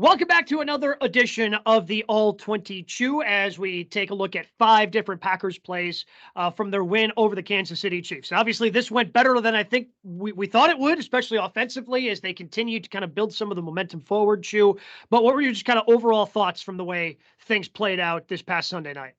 Welcome back to another edition of the All 22 as we take a look at 5 different Packers plays from their win over the Kansas City Chiefs. Obviously, this went better than I think we thought it would, especially offensively as they continued to kind of build some of the momentum forward, Chew. But what were your just kind of overall thoughts from the way things played out this past Sunday night?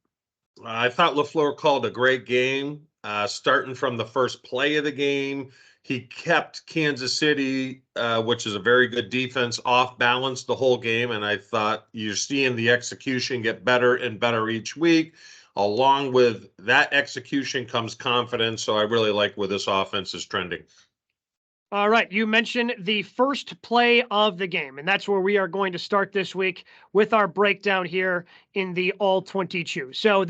I thought LaFleur called a great game, starting from the first play of the game. He kept Kansas City, which is a very good defense, off balance the whole game. And I thought you're seeing the execution get better and better each week. Along with that execution comes confidence. So I really like where this offense is trending. All right. You mentioned the first play of the game, and that's where we are going to start this week with our breakdown here in the All 22. So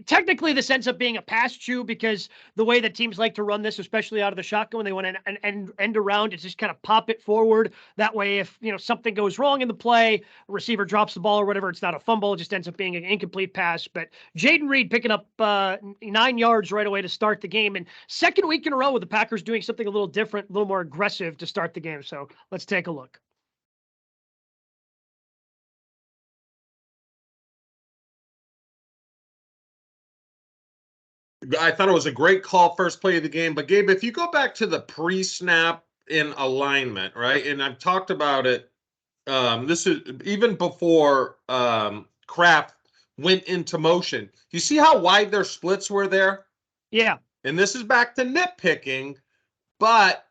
technically this ends up being a pass chew because the way that teams like to run this, especially out of the shotgun when they want to end around, it's just kind of pop it forward. That way, if something goes wrong in the play, a receiver drops the ball or whatever, it's not a fumble. It just ends up being an incomplete pass. But Jaden Reed picking up 9 yards right away to start the game. And second week in a row with the Packers doing something a little different, a little more aggressive to start the game. So let's take a look. I thought it was a great call, first play of the game. But, Gabe, if you go back to the pre-snap in alignment, right, and I've talked about it, this is even before Kraft went into motion. You see how wide their splits were there? Yeah. And this is back to nitpicking, but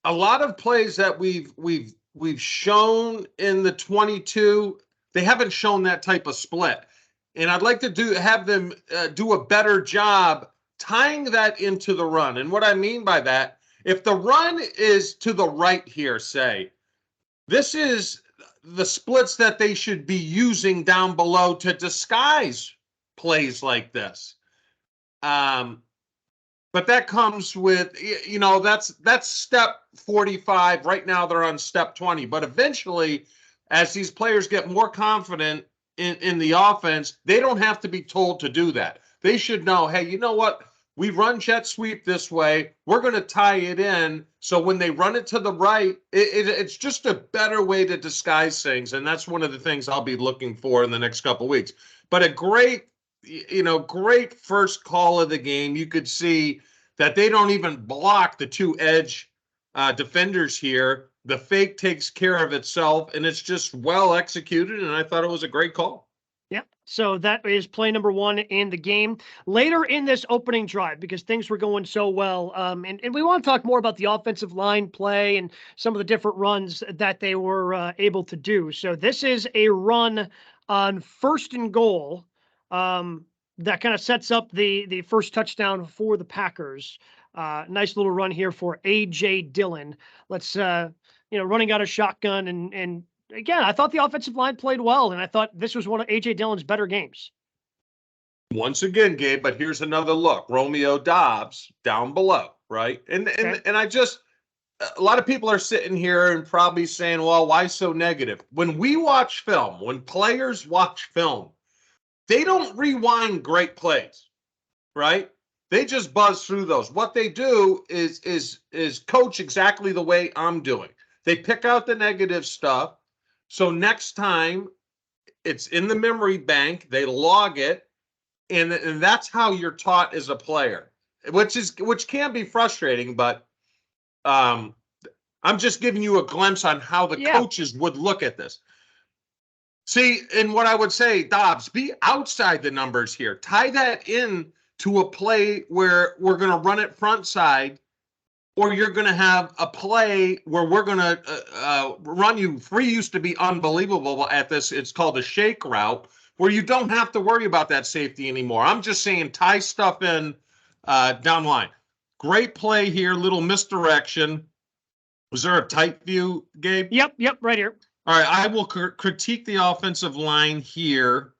a lot of plays that we've shown in the 22, they haven't shown that type of split. And I'd like to have them do a better job tying that into the run. And what I mean by that, if the run is to the right here, say, this is the splits that they should be using down below to disguise plays like this. But that comes with, that's step 45. Right now they're on step 20. But eventually, as these players get more confident in the offense, they don't have to be told to do that. They should know, hey, you know what? We run jet sweep this way. We're going to tie it in. So when they run it to the right, it's just a better way to disguise things. And that's one of the things I'll be looking for in the next couple of weeks. But a great first call of the game. You could see that they don't even block the two edge defenders here. The fake takes care of itself, and it's just well executed, and I thought it was a great call. Yep. So that is play number 1 in the game. Later in this opening drive, because things were going so well, and we want to talk more about the offensive line play and some of the different runs that they were able to do. So this is a run on 1st and goal that kind of sets up the first touchdown for the Packers. Nice little run here for A.J. Dillon. Let's running out of shotgun. And again, I thought the offensive line played well, and I thought this was one of A.J. Dillon's better games. Once again, Gabe, but here's another look. Romeo Doubs down below, right? And I just, a lot of people are sitting here and probably saying, well, why so negative? When we watch film, when players watch film, they don't rewind great plays, right? They just buzz through those. What they do is coach exactly the way I'm doing. They pick out the negative stuff. So next time it's in the memory bank, they log it, and that's how you're taught as a player, which can be frustrating, but I'm just giving you a glimpse on how the coaches would look at this. See, and what I would say, Dobbs, be outside the numbers here. Tie that in to a play where we're going to run it front side, or you're going to have a play where we're going to run you. Free used to be unbelievable at this. It's called a shake route, where you don't have to worry about that safety anymore. I'm just saying tie stuff in down line. Great play here, little misdirection. Was there a tight view, Gabe? Yep, right here. All right, I will critique the offensive line here.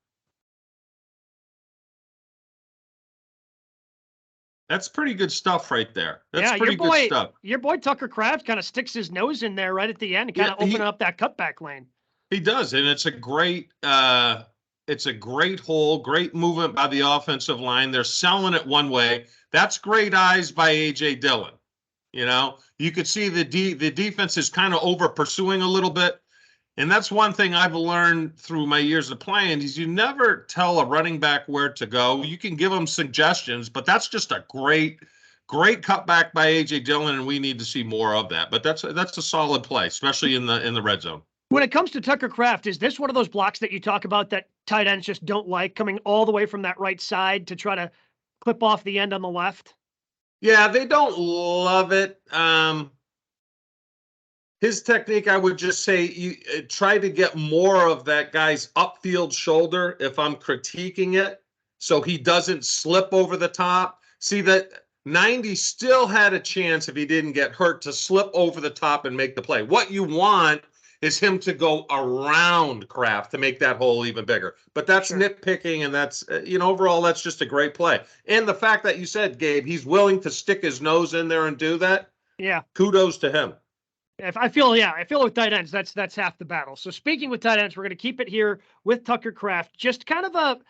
That's pretty good stuff right there. That's pretty good stuff. Your boy Tucker Kraft kind of sticks his nose in there right at the end and kind of open up that cutback lane. He does, and it's a great hole, great movement by the offensive line. They're selling it one way. That's great eyes by A.J. Dillon. You could see the defense is kind of over pursuing a little bit. And that's one thing I've learned through my years of playing is you never tell a running back where to go. You can give them suggestions, but that's just a great cutback by AJ Dillon, and we need to see more of that. But that's a solid play, especially in the red zone. When it comes to Tucker Kraft, is this one of those blocks that you talk about that tight ends just don't like, coming all the way from that right side to try to clip off the end on the left? Yeah, they don't love it. His technique, I would just say, you try to get more of that guy's upfield shoulder if I'm critiquing it, so he doesn't slip over the top. See that 90 still had a chance if he didn't get hurt to slip over the top and make the play. What you want is him to go around Kraft to make that hole even bigger. But that's Sure. nitpicking, and that's, overall, that's just a great play. And the fact that you said, Gabe, he's willing to stick his nose in there and do that, Yeah. kudos to him. I feel with tight ends, that's half the battle. So speaking with tight ends, we're going to keep it here with Tucker Kraft. Just kind of a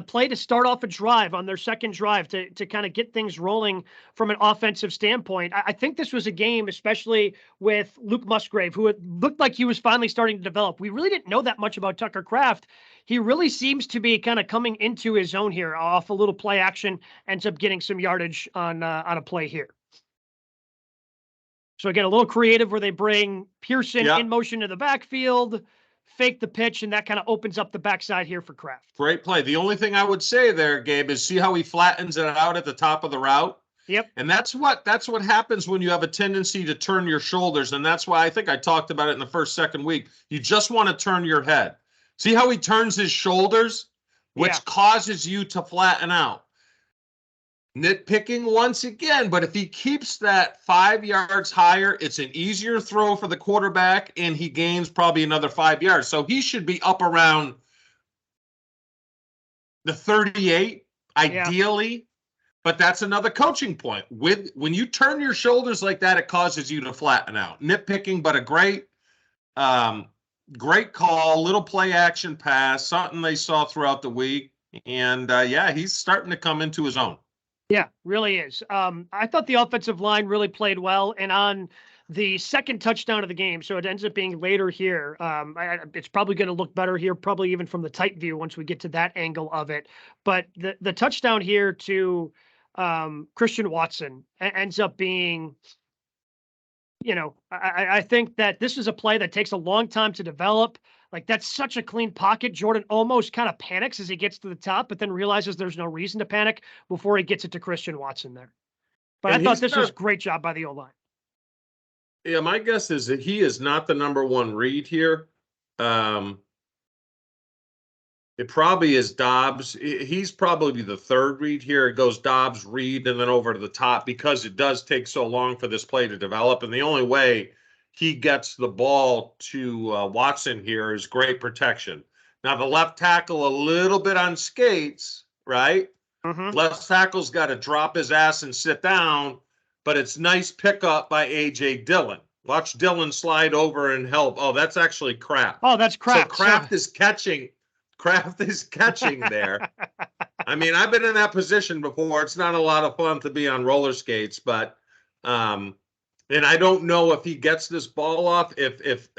play to start off a drive on their second drive to kind of get things rolling from an offensive standpoint. I think this was a game, especially with Luke Musgrave, who looked like he was finally starting to develop. We really didn't know that much about Tucker Kraft. He really seems to be kind of coming into his own here off a little play action, ends up getting some yardage on a play here. So again, a little creative where they bring Pearson in motion to the backfield, fake the pitch, and that kind of opens up the backside here for Kraft. Great play. The only thing I would say there, Gabe, is see how he flattens it out at the top of the route? Yep. And that's what happens when you have a tendency to turn your shoulders. And that's why I think I talked about it in the second week. You just want to turn your head. See how he turns his shoulders, which causes you to flatten out. Nitpicking once again, but if he keeps that 5 yards higher, it's an easier throw for the quarterback, and he gains probably another 5 yards. So he should be up around the 38, ideally. But that's another coaching point. When you turn your shoulders like that, it causes you to flatten out. Nitpicking, but a great call, little play action pass, something they saw throughout the week. And he's starting to come into his own. Yeah, really is. I thought the offensive line really played well, and on the second touchdown of the game, so it ends up being later here. It's probably going to look better here, probably even from the tight view once we get to that angle of it. But the touchdown here to Christian Watson ends up being, I think that this is a play that takes a long time to develop. Like, that's such a clean pocket. Jordan almost kind of panics as he gets to the top, but then realizes there's no reason to panic before he gets it to Christian Watson there. But I thought this was a great job by the O-line. Yeah, my guess is that he is not the number one read here. It probably is Dobbs. He's probably the third read here. It goes Dobbs, Reed, and then over to the top because it does take so long for this play to develop. And the only way he gets the ball to Watson here is great protection. Now, the left tackle a little bit on skates, right? Mm-hmm. Left tackle's got to drop his ass and sit down, but it's nice pickup by A.J. Dillon. Watch Dillon slide over and help. Oh, that's actually Kraft. Oh, that's Kraft. So Kraft is catching. Kraft is catching there. I mean, I've been in that position before. It's not a lot of fun to be on roller skates, but and I don't know if he gets this ball off if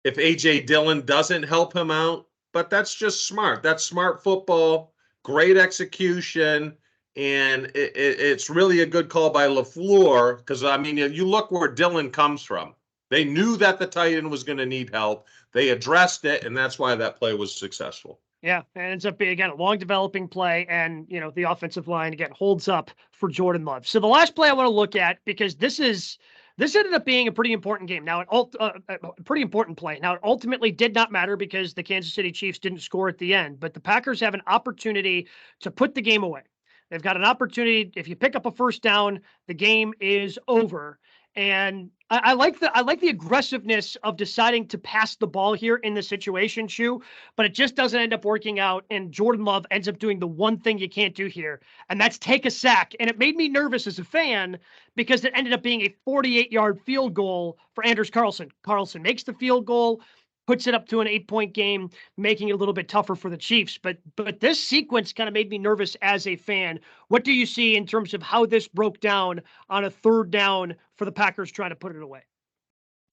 AJ Dillon doesn't help him out, but that's just smart. That's smart football, great execution, and it's really a good call by LaFleur because, I mean, you look where Dillon comes from. They knew that the tight end was going to need help. They addressed it, and that's why that play was successful. Yeah, it ends up being, again, a long developing play, and, the offensive line, again, holds up for Jordan Love. So the last play I want to look at, because this ended up being a pretty important game. Now, a pretty important play. Now, it ultimately did not matter because the Kansas City Chiefs didn't score at the end, but the Packers have an opportunity to put the game away. They've got an opportunity. If you pick up a first down, the game is over. And I like the aggressiveness of deciding to pass the ball here in the situation, Chew, but it just doesn't end up working out. And Jordan Love ends up doing the one thing you can't do here, and that's take a sack. And it made me nervous as a fan because it ended up being a 48-yard field goal for Anders Carlson. Carlson makes the field goal, puts it up to an 8-point game, making it a little bit tougher for the Chiefs. But this sequence kind of made me nervous as a fan. What do you see in terms of how this broke down on a third down for the Packers trying to put it away?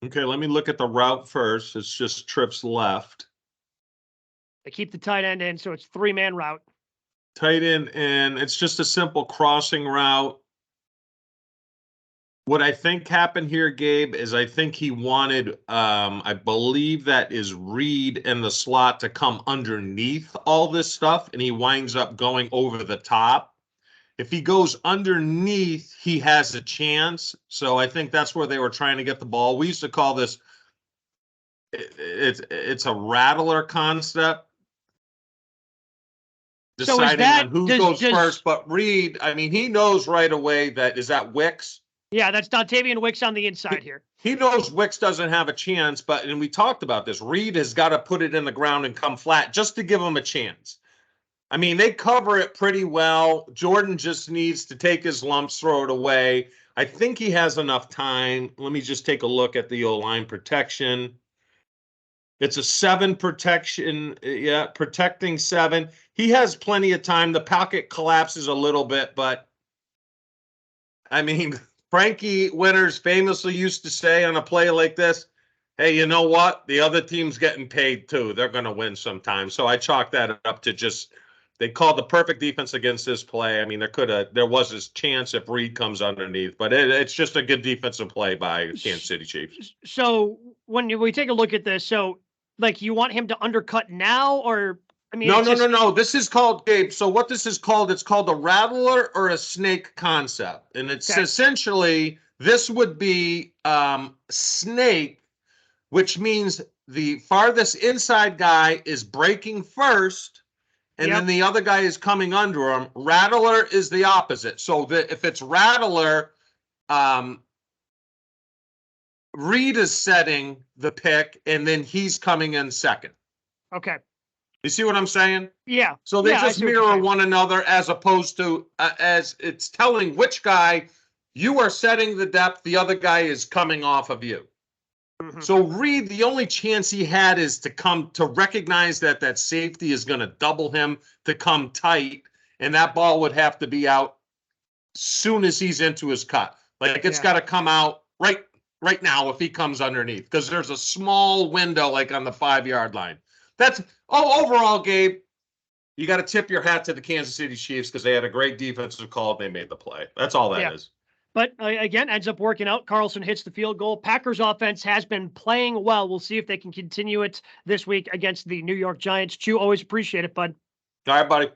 Okay, let me look at the route first. It's just trips left. They keep the tight end in, so it's 3-man route. Tight end, and it's just a simple crossing route. What I think happened here, Gabe, is I think he wanted, I believe that is Reed in the slot to come underneath all this stuff, and he winds up going over the top. If he goes underneath, he has a chance. So I think that's where they were trying to get the ball. We used to call this, it's a rattler concept. Deciding on who goes first, but Reed, I mean, he knows right away that, is that Wicks? Yeah, that's Dontavian Wicks on the inside here. He knows Wicks doesn't have a chance, but, and we talked about this, Reed has got to put it in the ground and come flat just to give him a chance. I mean, they cover it pretty well. Jordan just needs to take his lumps, throw it away. I think he has enough time. Let me just take a look at the O-line protection. It's a 7 protection. Yeah, protecting 7. He has plenty of time. The pocket collapses a little bit, but I mean, Frankie Winters famously used to say on a play like this, hey, you know what? The other team's getting paid too. They're going to win sometime. So I chalk that up to just, they called the perfect defense against this play. I mean, there was this chance if Reed comes underneath, but it's just a good defensive play by Kansas City Chiefs. So when we take a look at this, so like you want him to undercut now, or I mean, no. This is called, Gabe. So what this is called, it's called a rattler or a snake concept. And it's essentially, this would be snake, which means the farthest inside guy is breaking first, and then the other guy is coming under him. Rattler is the opposite. So if it's rattler, Reed is setting the pick, and then he's coming in second. Okay. You see what I'm saying? Yeah. So they just mirror one another, as opposed to as it's telling which guy you are setting the depth, the other guy is coming off of you. Mm-hmm. So Reed, the only chance he had is to recognize that safety is going to double him, to come tight, and that ball would have to be out soon as he's into his cut. Like it's got to come out right now if he comes underneath, because there's a small window like on the 5-yard line. Overall, Gabe, you got to tip your hat to the Kansas City Chiefs because they had a great defensive call. They made the play. That's all that is. But again, ends up working out. Carlson hits the field goal. Packers offense has been playing well. We'll see if they can continue it this week against the New York Giants. Chew, always appreciate it, bud. All right, buddy.